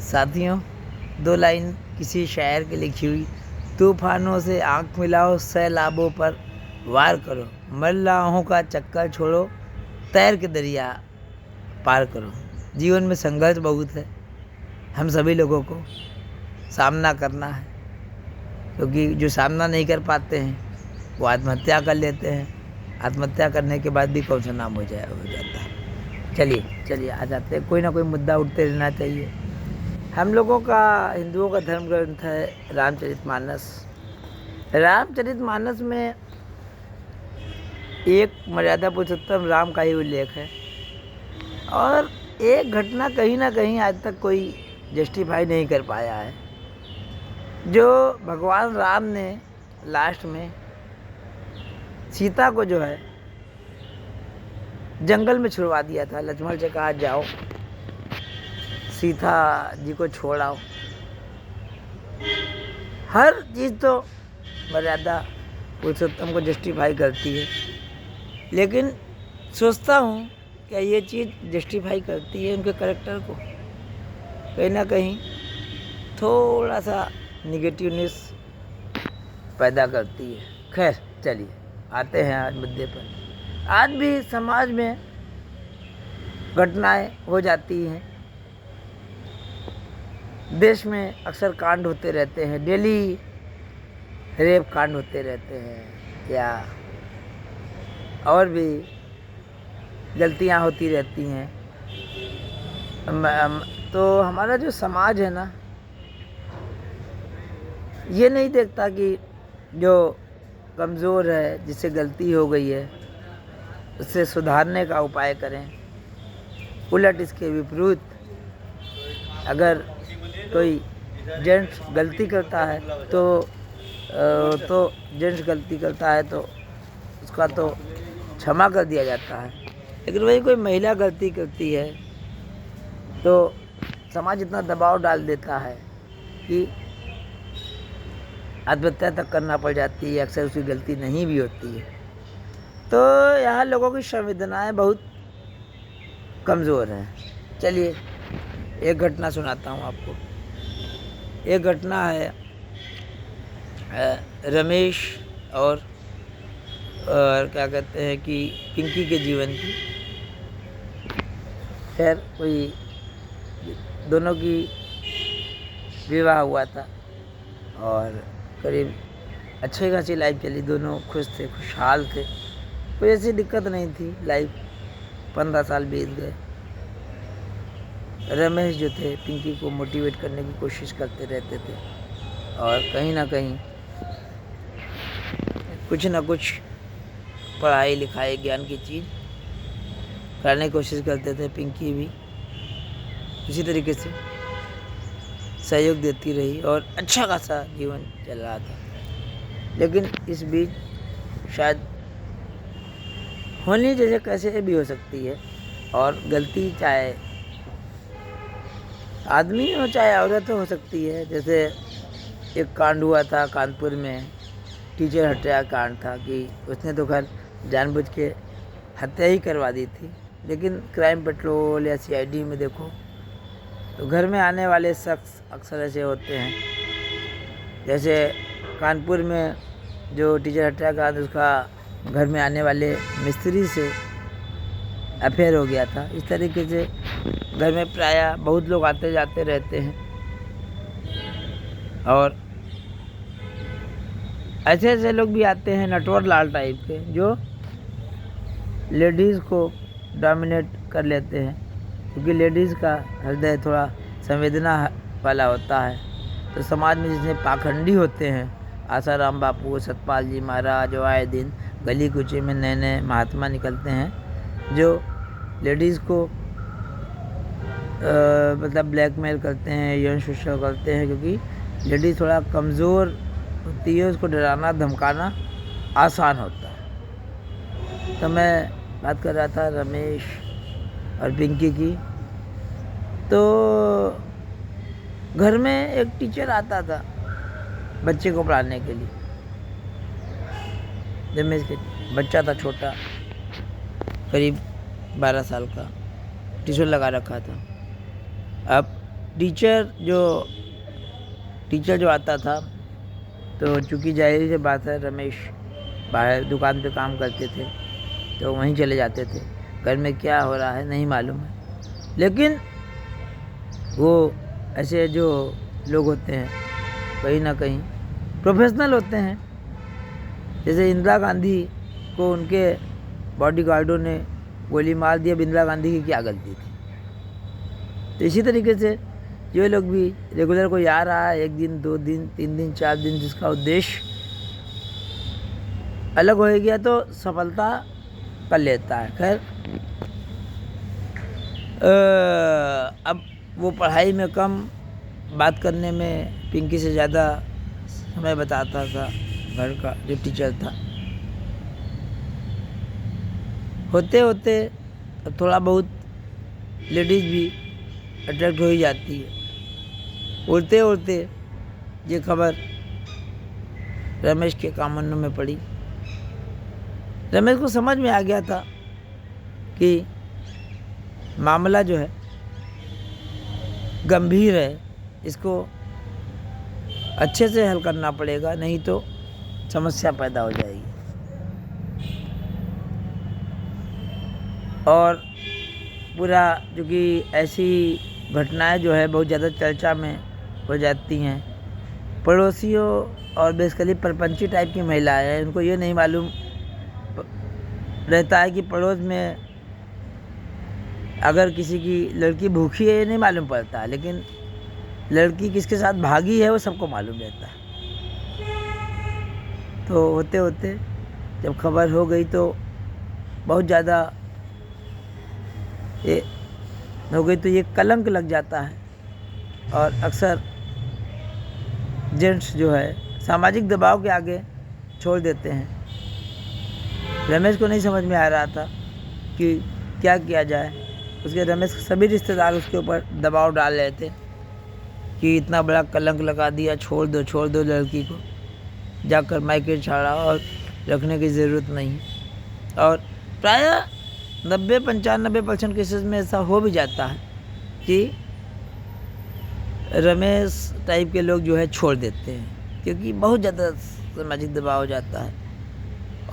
साथियों, 2 लाइन किसी शायर की लिखी हुई। तूफानों से आँख मिलाओ, सैलाबों पर वार करो, मल्लाहों का चक्कर छोड़ो, तैर के दरिया पार करो। जीवन में संघर्ष बहुत है, हम सभी लोगों को सामना करना है, क्योंकि जो सामना नहीं कर पाते हैं वो आत्महत्या कर लेते हैं। आत्महत्या करने के बाद भी कौन सा नाम हो जाता है। चलिए आ जाते हैं। कोई ना कोई मुद्दा उठते रहना चाहिए। हम लोगों का, हिंदुओं का धर्म ग्रंथ है रामचरितमानस। रामचरितमानस में एक मर्यादा पुरुषोत्तम राम का ही उल्लेख है, और एक घटना कहीं ना कहीं आज तक कोई जस्टिफाई नहीं कर पाया है, जो भगवान राम ने लास्ट में सीता को जो है जंगल में छुड़वा दिया था। लक्ष्मण से कहा जाओ सीता जी को छोड़ आओ। हर चीज़ तो मर्यादा पुरुषोत्तम को जस्टिफाई करती है, लेकिन सोचता हूँ क्या ये चीज़ जस्टिफाई करती है उनके कैरेक्टर को? कहीं ना कहीं थोड़ा सा निगेटिवनेस पैदा करती है। खैर चलिए आते हैं आज मुद्दे पर। आज भी समाज में घटनाएं हो जाती हैं, देश में अक्सर कांड होते रहते हैं, डेली रेप कांड होते रहते हैं, या और भी गलतियां होती रहती हैं। तो हमारा जो समाज है ना, ये नहीं देखता कि जो कमज़ोर है, जिससे गलती हो गई है, उससे सुधारने का उपाय करें। उलट इसके विपरीत, अगर कोई जेंट्स गलती करता है तो जेंट्स गलती करता है तो उसका तो क्षमा कर दिया जाता है, लेकिन वही कोई महिला गलती करती है तो समाज इतना दबाव डाल देता है कि आत्महत्या तक करना पड़ जाती है। अक्सर उसकी गलती नहीं भी होती है। तो यहाँ लोगों की संवेदनाएं बहुत कमज़ोर हैं। चलिए एक घटना सुनाता हूँ आपको। एक घटना है रमेश और क्या कहते हैं कि पिंकी के जीवन की। खैर कोई दोनों की विवाह हुआ था और करीब अच्छी खासी लाइफ चली, दोनों खुश थे, खुशहाल थे, कोई ऐसी दिक्कत नहीं थी। लाइफ 15 साल बीत गए। रमेश जो थे पिंकी को मोटिवेट करने की कोशिश करते रहते थे, और कहीं ना कहीं कुछ ना कुछ पढ़ाई लिखाई ज्ञान की चीज़ करने की कोशिश करते थे। पिंकी भी इसी तरीके से सहयोग देती रही और अच्छा खासा जीवन चल रहा था। लेकिन इस बीच शायद होनी जैसे कैसे भी हो सकती है, और गलती चाहे आदमी हो चाहे औरत हो सकती है। जैसे एक कांड हुआ था कानपुर में, टीचर हत्या कांड था, कि उसने तो खैर जानबूझ के हत्या ही करवा दी थी, लेकिन क्राइम पेट्रोल या सीआईडी में देखो तो घर में आने वाले शख्स अक्सर ऐसे होते हैं। जैसे कानपुर में जो टीचर हत्याकांड, उसका घर में आने वाले मिस्त्री से अफेयर हो गया था। इस तरीके से घर में प्रायः बहुत लोग आते जाते रहते हैं, और ऐसे ऐसे लोग भी आते हैं नटवर लाल टाइप के, जो लेडीज़ को डोमिनेट कर लेते हैं, क्योंकि लेडीज़ का हृदय थोड़ा संवेदना वाला होता है। तो समाज में जितने पाखंडी होते हैं, आसाराम बापू, सतपाल जी महाराज, जो आए दिन गली कूचे में नए नए महात्मा निकलते हैं, जो लेडीज़ को मतलब ब्लैकमेल करते हैं, यौन शोषण करते हैं, क्योंकि लेडीज़ थोड़ा कमज़ोर होती है, उसको डराना धमकाना आसान होता है। तो मैं बात कर रहा था रमेश और पिंकी की। तो घर में एक टीचर आता था बच्चे को पढ़ाने के लिए। रमेश के बच्चा था छोटा, करीब 12 साल का, ट्यूशन लगा रखा था। अब टीचर जो आता था, तो चूँकि ज़ाहिर सी बात है रमेश बाहर दुकान पे काम करते थे, तो वहीं चले जाते थे। घर में क्या हो रहा है नहीं मालूम है, लेकिन वो ऐसे जो लोग होते हैं कहीं ना कहीं प्रोफेशनल होते हैं। जैसे इंदिरा गांधी को उनके बॉडीगार्डों ने गोली मार दी, अब इंदिरा गांधी की क्या गलती थी। तो इसी तरीके से ये लोग भी रेगुलर कोई आ रहा है 1 दिन 2 दिन 3 दिन 4 दिन, जिसका उद्देश्य अलग हो गया तो सफलता कर लेता है। खैर अब वो पढ़ाई में कम, बात करने में पिंकी से ज़्यादा समय बताता था। घर का जो टीचर था, होते होते अब थोड़ा बहुत लेडीज़ भी अट्रैक्ट हो ही जाती है। उड़ते उड़ते ये खबर रमेश के कानों में पड़ी। रमेश को समझ में आ गया था कि मामला जो है गंभीर है, इसको अच्छे से हल करना पड़ेगा, नहीं तो समस्या पैदा हो जाएगी। और पूरा क्योंकि ऐसी घटनाएं जो है बहुत ज़्यादा चर्चा में हो जाती हैं। पड़ोसियों और बेसिकली परपंची टाइप की महिलाएं हैं, उनको ये नहीं मालूम रहता है कि पड़ोस में अगर किसी की लड़की भूखी है ये नहीं मालूम पड़ता, लेकिन लड़की किसके साथ भागी है वो सबको मालूम रहता है। तो होते होते जब खबर हो गई तो बहुत ज़्यादा ये हो गई, तो ये कलंक लग जाता है। और अक्सर जेंट्स जो है सामाजिक दबाव के आगे छोड़ देते हैं। रमेश को नहीं समझ में आ रहा था कि क्या किया जाए। उसके रमेश के सभी रिश्तेदार उसके ऊपर दबाव डाल रहे थे कि इतना बड़ा कलंक लगा दिया, छोड़ दो लड़की को, जाकर मायके छाड़ा और रखने की ज़रूरत नहीं। और प्रायः 90-95% केसेस में ऐसा हो भी जाता है कि रमेश टाइप के लोग जो है छोड़ देते हैं, क्योंकि बहुत ज़्यादा सामाजिक दबाव हो जाता है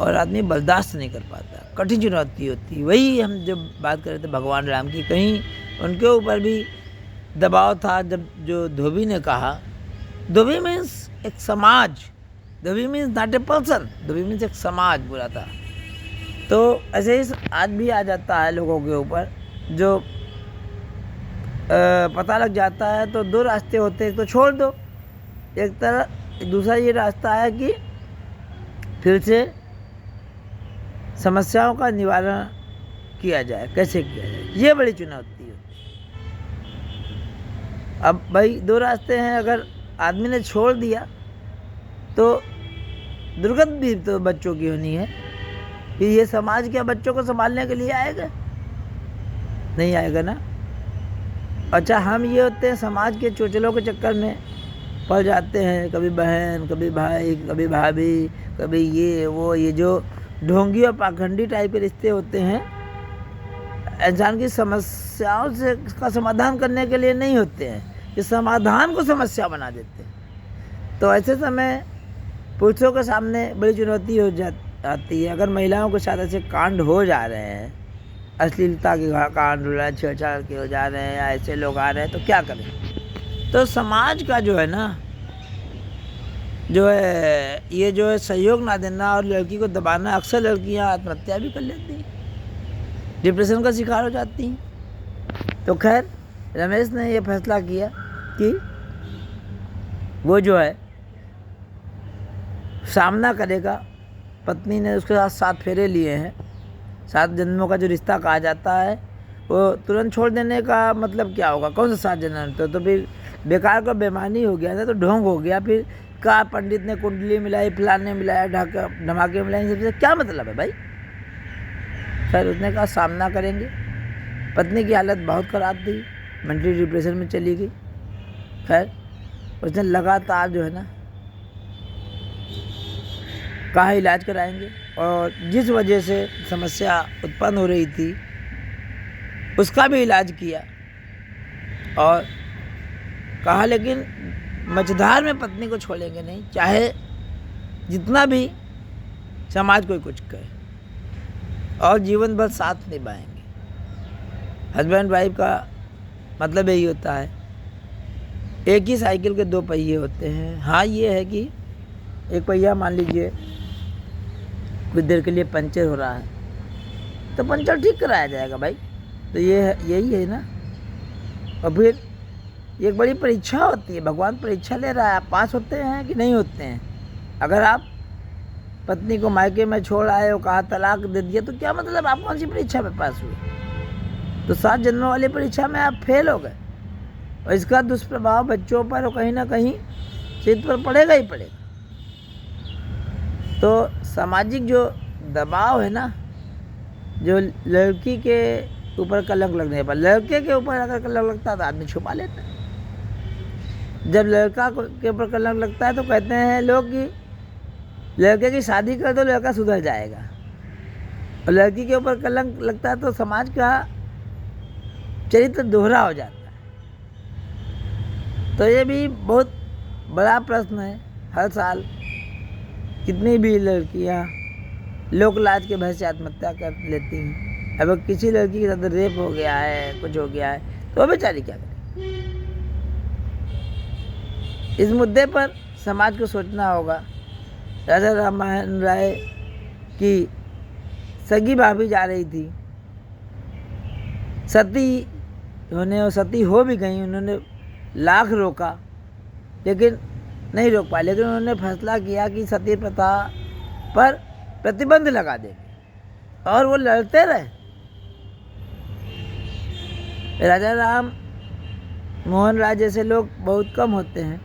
और आदमी बर्दाश्त नहीं कर पाता, कठिन चुनौती होती है। वही हम जब बात कर रहे थे भगवान राम की, कहीं उनके ऊपर भी दबाव था। जब जो धोबी ने कहा, धोबी मीन्स एक समाज, dhobi means not a person, dhobi means एक समाज बुरा था। तो ऐसे ही आज भी आ जाता है लोगों के ऊपर, जो पता लग जाता है तो 2 रास्ते होते हैं, तो छोड़ दो। एक तरह दूसरा ये रास्ता है कि फिर से समस्याओं का निवारण किया जाए। कैसे किया जाए, ये बड़ी चुनौती है। अब भाई 2 रास्ते हैं, अगर आदमी ने छोड़ दिया तो दुर्गति भी तो बच्चों की होनी है। फिर ये समाज क्या बच्चों को संभालने के लिए आएगा? नहीं आएगा ना। अच्छा, हम ये होते हैं समाज के चोचलों के चक्कर में पड़ जाते हैं, कभी बहन, कभी भाई, कभी भाभी, कभी ये वो, ये जो ढोंगी और पाखंडी टाइप के रिश्ते होते हैं, इंसान की समस्याओं से का समाधान करने के लिए नहीं होते हैं, ये समाधान को समस्या बना देते हैं। तो ऐसे समय पुरुषों के सामने बड़ी चुनौती हो जाती है। अगर महिलाओं के साथ ऐसे कांड हो जा रहे हैं, अश्लीलता के कांड हो रहा है, छेड़छाड़ के हो जा रहे हैं, या ऐसे लोग आ रहे हैं, तो क्या करें? तो समाज का जो है ना, जो है ये जो है सहयोग ना देना और लड़की को दबाना, अक्सर लड़कियां आत्महत्या भी कर लेती हैं, डिप्रेशन का शिकार हो जाती हैं। तो खैर रमेश ने ये फैसला किया कि वो जो है सामना करेगा। पत्नी ने उसके साथ 7 फेरे लिए हैं। 7 जन्मों का जो रिश्ता कहा जाता है, वो तुरंत छोड़ देने का मतलब क्या होगा? कौन सा 7 जन्म? तो फिर बेकार का बेईमानी हो गया था, तो ढोंग हो गया। फिर का पंडित ने कुंडली मिलाई, फलाने मिलाया, धमाके मिलाए, सबसे क्या मतलब है भाई? खैर उसने कहा सामना करेंगे। पत्नी की हालत बहुत ख़राब थी, मेंटली डिप्रेशन में चली गई। खैर उसने लगातार जो है ना कहा इलाज कराएंगे, और जिस वजह से समस्या उत्पन्न हो रही थी उसका भी इलाज किया। और कहा, लेकिन मझधार में पत्नी को छोड़ेंगे नहीं, चाहे जितना भी समाज कोई कुछ कहे, और जीवन भर साथ निभाएंगे। हस्बैंड वाइफ का मतलब यही होता है। एक ही साइकिल के दो पहिए होते हैं। हाँ, ये है कि एक पहिया मान लीजिए कुछ देर के लिए पंचर हो रहा है, तो पंचर ठीक कराया जाएगा भाई। तो ये है, यही है ना। और फिर एक बड़ी परीक्षा होती है, भगवान परीक्षा ले रहा है, आप पास होते हैं कि नहीं होते हैं। अगर आप पत्नी को मायके में छोड़ आए हो, कहा तलाक दे दिया, तो क्या मतलब, आप कौन सी परीक्षा में पास हुए? तो 7 जन्मों वाली परीक्षा में आप फेल हो गए, और इसका दुष्प्रभाव बच्चों पर और कहीं ना कहीं चित्त पर पड़ेगा ही पड़ेगा। तो सामाजिक जो दबाव है ना, जो लड़की के ऊपर कलंक लगने पर, लड़के के ऊपर अगर कलंक लगता है तो आदमी छुपा लेता है। जब लड़का के ऊपर कलंक लगता है तो कहते हैं लोग कि लड़के की शादी कर दो, लड़का सुधर जाएगा। और लड़की के ऊपर कलंक लगता है तो समाज का चरित्र दोहरा हो जाता है। तो ये भी बहुत बड़ा प्रश्न है। हर साल कितनी भी लड़कियां लोक लाज के भय से आत्महत्या कर लेती हैं। अगर किसी लड़की के साथ रेप हो गया है, कुछ हो गया है, तो वो बेचारी क्या करे? इस मुद्दे पर समाज को सोचना होगा। राजा राममोहन राय की सगी भाभी जा रही थी सती होने, और सती हो भी गई। उन्होंने लाख रोका लेकिन नहीं रोक पाए, लेकिन उन्होंने फैसला किया कि सती प्रथा पर प्रतिबंध लगा देंगे, और वो लड़ते रहे। राजा राम मोहन राय जैसे लोग बहुत कम होते हैं।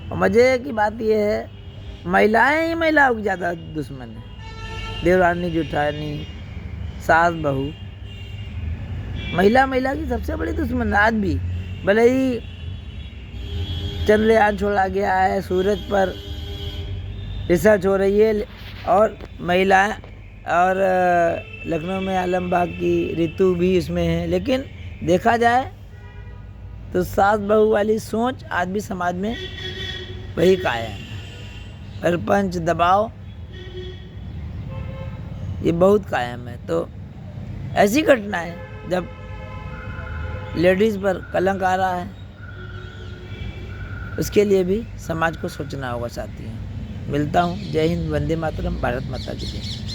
और मज़े की बात यह है, महिलाएं ही महिलाओं की ज़्यादा दुश्मन है। देवरानी जेठानी, सास बहू, महिला की सबसे बड़ी दुश्मन आज भी। भले ही चंद्रयान छोड़ा गया है, सूरज पर रिसर्च हो रही है, और महिलाएं, और लखनऊ में आलमबाग की ऋतु भी इसमें है, लेकिन देखा जाए तो सास बहू वाली सोच आज भी समाज में वही कायम है। सरपंच दबाव ये बहुत कायम है। तो ऐसी घटना है जब लेडीज़ पर कलंक आ रहा है, उसके लिए भी समाज को सोचना होगा साथियों। मिलता हूँ। जय हिंद, वंदे मातरम, भारत माता की जय।